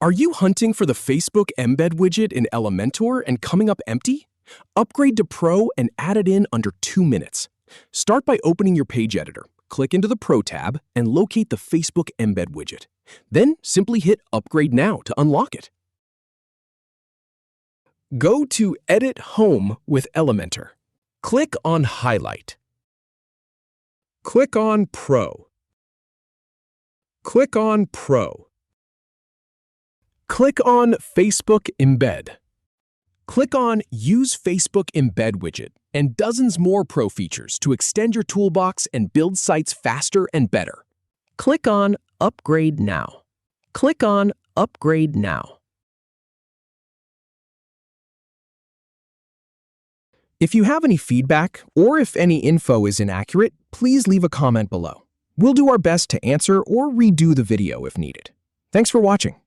Are you hunting for the Facebook Embed widget in Elementor and coming up empty? Upgrade to Pro and add it in under 2 minutes. Start by opening your page editor, click into the Pro tab, and locate the Facebook Embed widget. Then simply hit Upgrade Now to unlock it. Go to Edit Home with Elementor. Click on Highlight. Click on Pro. Click on Pro. Click on Facebook Embed. Click on Use Facebook Embed widget and dozens more Pro features to extend your toolbox and build sites faster and better. Click on Upgrade Now. Click on Upgrade Now. If you have any feedback or if any info is inaccurate, please leave a comment below. We'll do our best to answer or redo the video if needed. Thanks for watching.